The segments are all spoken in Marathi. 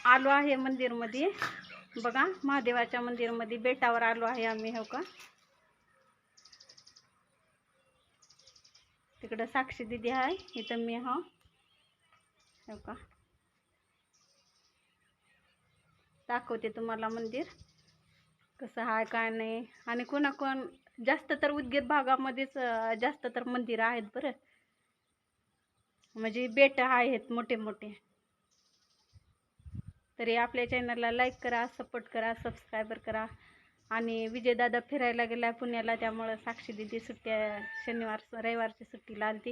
आलो आहे मंदिरमध्ये. बघा, महादेवाच्या मंदिरमध्ये बेटावर आलो आहे आम्ही. हो का, तिकडं साक्षी दिदी आहे, इथं मी. हो का, दाखवते तुम्हाला मंदिर कसं आहे काय नाही. आणि कोण जास्त तर उदगीर भागामध्येच जास्त तर मंदिर आहेत बरं, म्हणजे बेट आहेत मोठे मोठे. तरी आपल्या चॅनलला लाईक करा, सपोर्ट करा, सबस्क्रायबर करा. आणि विजयदादा फिरायला गेला पुण्याला, त्यामुळं साक्षी दिदी सुट्ट्या रविवारची सुट्टीला आली ती,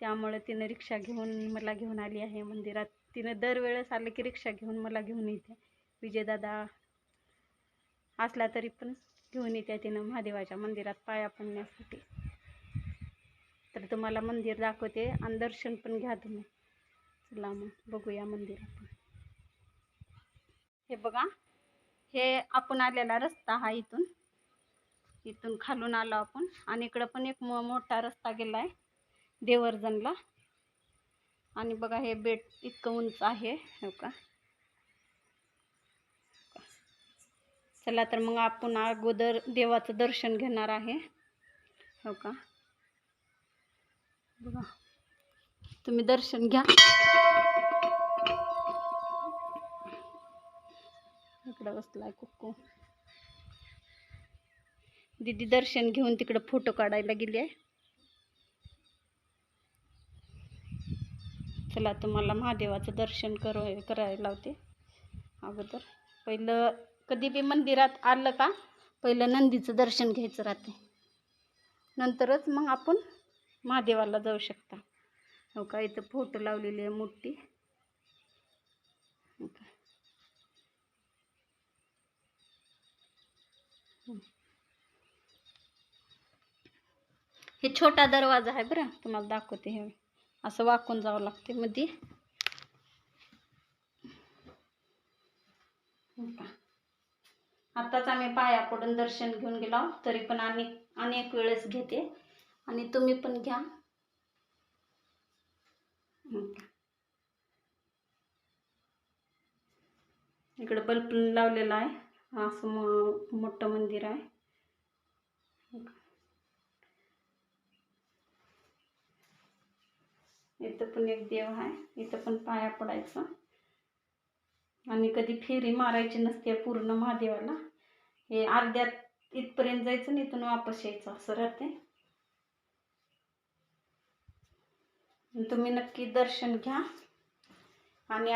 त्यामुळे तिनं रिक्षा घेऊन मला घेऊन आली आहे मंदिरात. तिनं दरवेळेस आलं की रिक्षा घेऊन मला घेऊन येते. विजयदादा असला तरी पण घेऊन येते तिनं महादेवाच्या मंदिरात पाया पडण्यासाठी. तर तुम्हाला मंदिर दाखवते आणि दर्शन पण घ्या तुम्ही. चला मग बघूया मंदिर आपण. हे बघा, हे आपण आलेला रस्ता हा. इथून खालून आलो आपण, आणि इकडं पण एक मोठा रस्ता गेलाय देवर्जनला. आणि बघा, हे बेट इतकं उंच आहे. हो का, चला तर मग आपण अगोदर देवाचं दर्शन घेणार आहे. हो का, बघा तुम्ही दर्शन घ्या. इकडं बसलाय कुक्कू. दीदी दर्शन घेऊन तिकडं फोटो काढायला गेली आहे. चला तुम्हाला महादेवाचं दर्शन करायला लावते. अगोदर पहिलं कधी बी मंदिरात आलं का पहिलं नंदीचं दर्शन घ्यायचं राहते, नंतरच मग आपण महादेवाला जाऊ शकता. हो का, इथं फोटो लावलेली आहे मोठी. हो का, हे छोटा दरवाजा आहे बरं, तुम्हाला दाखवते. हे असं वाकून जावं लागते मध्ये. आताच आम्ही पाया पडून दर्शन घेऊन गेलो, तरी पण अनेक वेळेस घेते, आणि तुम्ही पण घ्या. इकडं बल्ब लावलेला आहे. असं मोठं मंदिर आहे. इथं पण एक देव आहे, इथं पण पाया पडायचं. आणि कधी फेरी मारायची नसते पूर्ण महादेवाला. हे अर्ध्यात इथपर्यंत जायचं, इथून वापस यायचं, असं राहते. तुम्ही नक्की दर्शन घ्या. आणि